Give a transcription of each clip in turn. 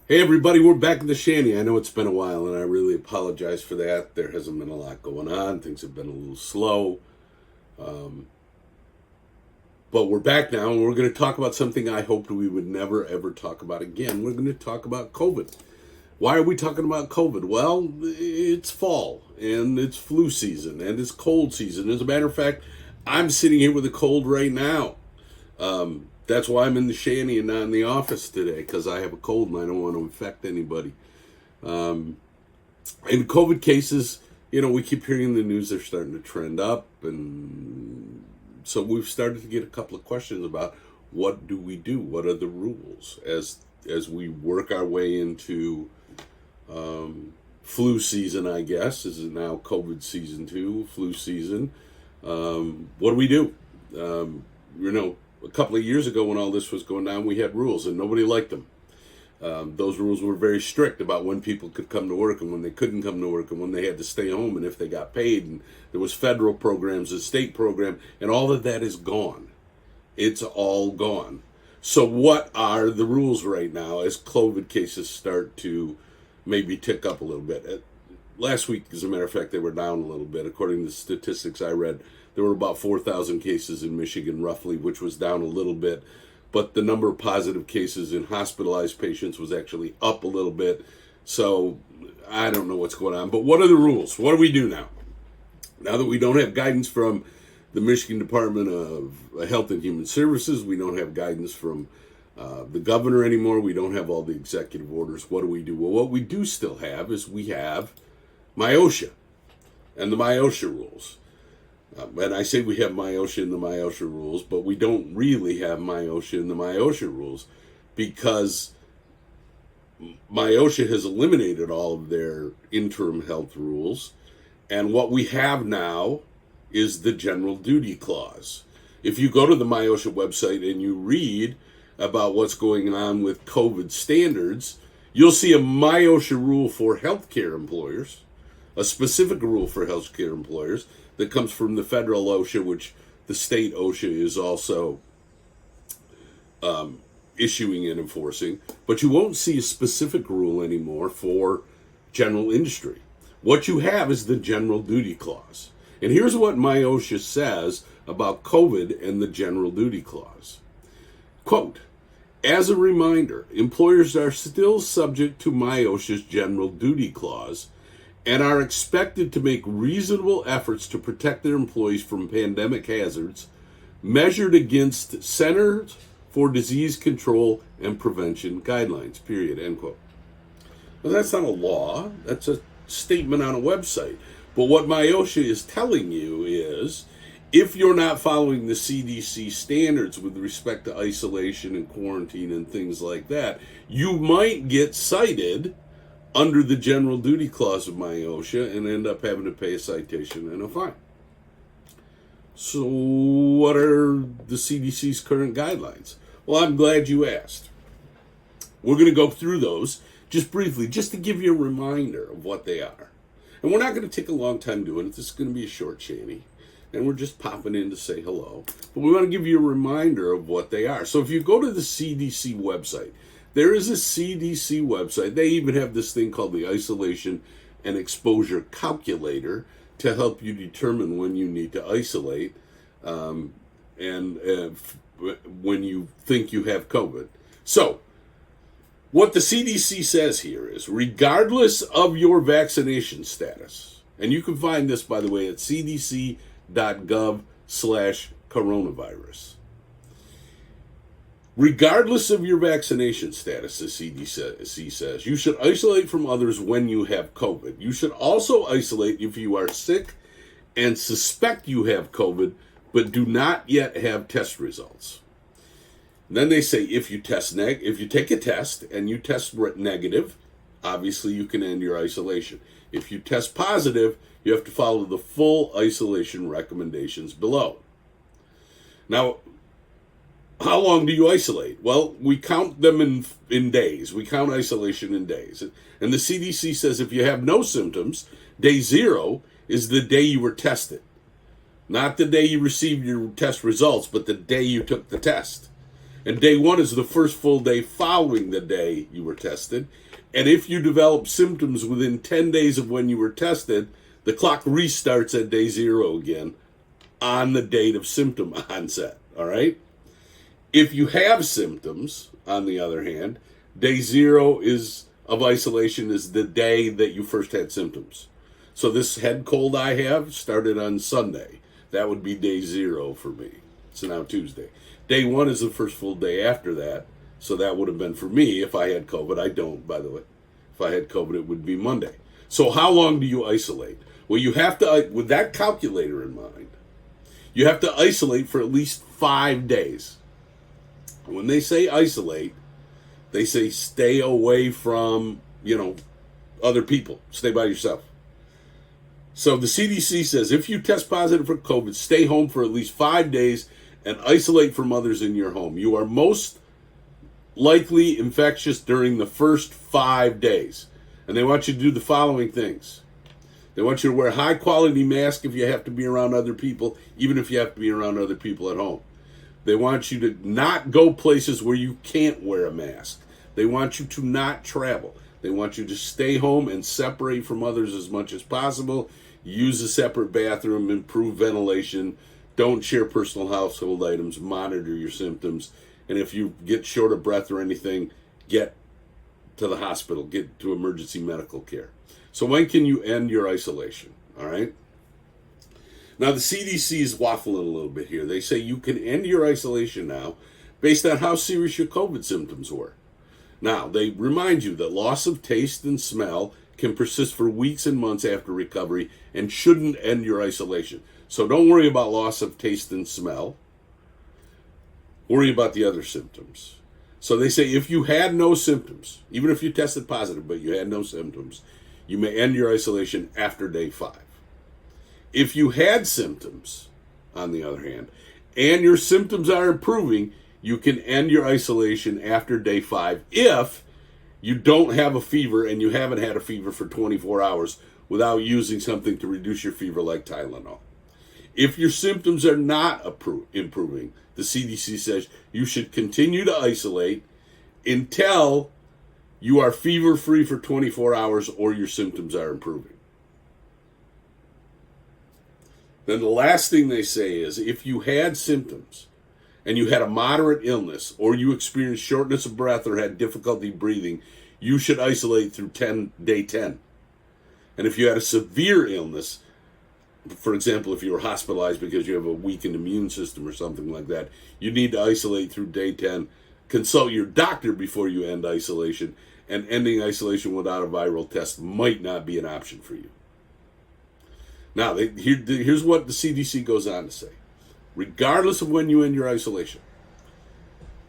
Hey everybody, we're back in the shanty. I know it's been a while and I really apologize for that. There hasn't been a lot going on. Things have been a little slow. Um, but we're back now and we're going to talk about something I hoped we would never ever talk about again. We're going to talk about COVID. Why are we talking about COVID? Well, it's fall and it's flu season and it's cold season. As a matter of fact, I'm sitting here with a cold right now. That's why I'm in the shanty and not in the office today, because I have a cold and I don't want to infect anybody. And COVID cases, we keep hearing in the news they're starting to trend up. And so we've started to get a couple of questions about what do we do? What are the rules as we work our way into flu season, I guess. Is it now COVID season 2, flu season? What do we do? A couple of years ago when all this was going down, we had rules and nobody liked them. Those rules were very strict about when people could come to work and when they couldn't come to work and when they had to stay home and if they got paid. And there was federal programs, a state program, and all of that is gone. It's all gone. So what are the rules right now as COVID cases start to maybe tick up a little bit? Last week, as a matter of fact, they were down a little bit. According to the statistics I read, there were about 4,000 cases in Michigan, roughly, which was down a little bit. But the number of positive cases in hospitalized patients was actually up a little bit. So I don't know what's going on. But what are the rules? What do we do now? Now that we don't have guidance from the Michigan Department of Health and Human Services, we don't have guidance from the governor anymore, we don't have all the executive orders. What do we do? Well, what we do still have is we have MIOSHA and the MIOSHA rules. And I say we have MIOSHA and the MIOSHA rules, but we don't really have MIOSHA and the MIOSHA rules because MIOSHA has eliminated all of their interim health rules. And what we have now is the general duty clause. If you go to the MIOSHA website and you read about what's going on with COVID standards, you'll see a MIOSHA rule for healthcare employers, a specific rule for healthcare employers that comes from the federal OSHA, which the state OSHA is also issuing and enforcing. But you won't see a specific rule anymore for general industry. What you have is the general duty clause. And here's what MIOSHA says about COVID and the general duty clause. Quote, as a reminder, employers are still subject to MIOSHA's general duty clause and are expected to make reasonable efforts to protect their employees from pandemic hazards measured against Centers for Disease Control and Prevention guidelines, period, end quote. Well, that's not a law. That's a statement on a website. But what MIOSHA is telling you is if you're not following the CDC standards with respect to isolation and quarantine and things like that, you might get cited under the general duty clause of MIOSHA and end up having to pay a citation and a fine. So what are the CDC's current guidelines? Well, I'm glad you asked. We're going to go through those just briefly, just to give you a reminder of what they are. And we're not going to take a long time doing it. This is going to be a short shanty. And we're just popping in to say hello. But we want to give you a reminder of what they are. So if you go to the CDC website, there is a CDC website. They even have this thing called the Isolation and Exposure Calculator to help you determine when you need to isolate and when you think you have COVID. So what the CDC says here is, regardless of your vaccination status, and you can find this, by the way, at cdc.gov/coronavirus. Regardless of your vaccination status, the CDC says, you should isolate from others when you have COVID. You should also isolate if you are sick and suspect you have COVID, but do not yet have test results. Then they say if you if you take a test and you test negative, obviously you can end your isolation. If you test positive, you have to follow the full isolation recommendations below. Now, how long do you isolate? Well, we count them in days. We count isolation in days. And the CDC says if you have no symptoms, day 0 is the day you were tested. Not the day you received your test results, but the day you took the test. And day 1 is the first full day following the day you were tested. And if you develop symptoms within 10 days of when you were tested, the clock restarts at day 0 again on the date of symptom onset, all right? If you have symptoms, on the other hand, day 0 of isolation is the day that you first had symptoms. So this head cold I have started on Sunday. That would be day 0 for me. It's now Tuesday. Day 1 is the first full day after that. So that would have been for me if I had COVID. I don't, by the way. If I had COVID, it would be Monday. So how long do you isolate? Well, you have to, with that calculator in mind, you have to isolate for at least 5 days. When they say isolate, they say stay away from, other people. Stay by yourself. So the CDC says if you test positive for COVID, stay home for at least 5 days and isolate from others in your home. You are most likely infectious during the first 5 days. And they want you to do the following things. They want you to wear a high-quality mask if you have to be around other people, even if you have to be around other people at home. They want you to not go places where you can't wear a mask. They want you to not travel. They want you to stay home and separate from others as much as possible. Use a separate bathroom, improve ventilation. Don't share personal household items. Monitor your symptoms. And if you get short of breath or anything, get to the hospital. Get to emergency medical care. So when can you end your isolation? All right? Now, the CDC is waffling a little bit here. They say you can end your isolation now based on how serious your COVID symptoms were. Now, they remind you that loss of taste and smell can persist for weeks and months after recovery and shouldn't end your isolation. So don't worry about loss of taste and smell. Worry about the other symptoms. So they say if you had no symptoms, even if you tested positive but you had no symptoms, you may end your isolation after day 5. If you had symptoms, on the other hand, and your symptoms are improving, you can end your isolation after day 5 if you don't have a fever and you haven't had a fever for 24 hours without using something to reduce your fever like Tylenol. If your symptoms are not improving, the CDC says you should continue to isolate until you are fever-free for 24 hours or your symptoms are improving. Then the last thing they say is if you had symptoms and you had a moderate illness or you experienced shortness of breath or had difficulty breathing, you should isolate through day 10. And if you had a severe illness, for example, if you were hospitalized because you have a weakened immune system or something like that, you need to isolate through day 10. Consult your doctor before you end isolation, and ending isolation without a viral test might not be an option for you. Now, here's what the CDC goes on to say. Regardless of when you end your isolation,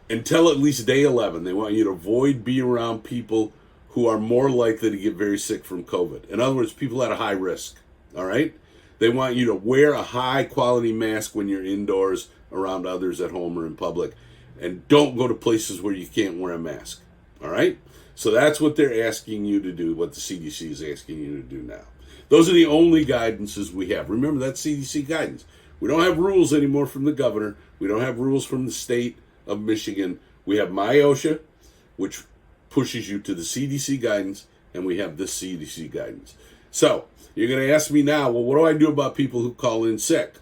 until at least day 11, they want you to avoid being around people who are more likely to get very sick from COVID. In other words, people at a high risk, all right? They want you to wear a high-quality mask when you're indoors around others at home or in public, and don't go to places where you can't wear a mask, all right? So that's what they're asking you to do, what the CDC is asking you to do now. Those are the only guidances we have. Remember, that's CDC guidance. We don't have rules anymore from the governor. We don't have rules from the state of Michigan. We have MIOSHA, which pushes you to the CDC guidance, and we have this CDC guidance. So you're going to ask me now, well, what do I do about people who call in sick?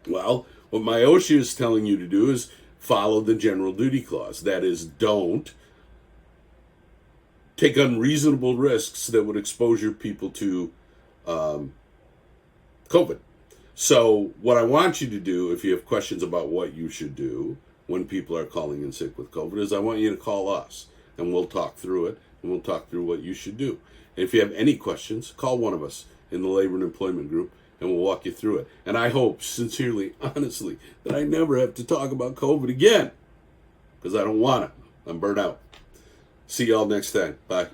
Well, what MIOSHA is telling you to do is follow the general duty clause. That is, don't take unreasonable risks that would expose your people to COVID. So what I want you to do, if you have questions about what you should do when people are calling in sick with COVID, is I want you to call us, and we'll talk through it, and we'll talk through what you should do. And if you have any questions, call one of us in the Labor and Employment Group, and we'll walk you through it. And I hope, sincerely, honestly, that I never have to talk about COVID again, because I don't want it. I'm burnt out. See y'all next time. Bye.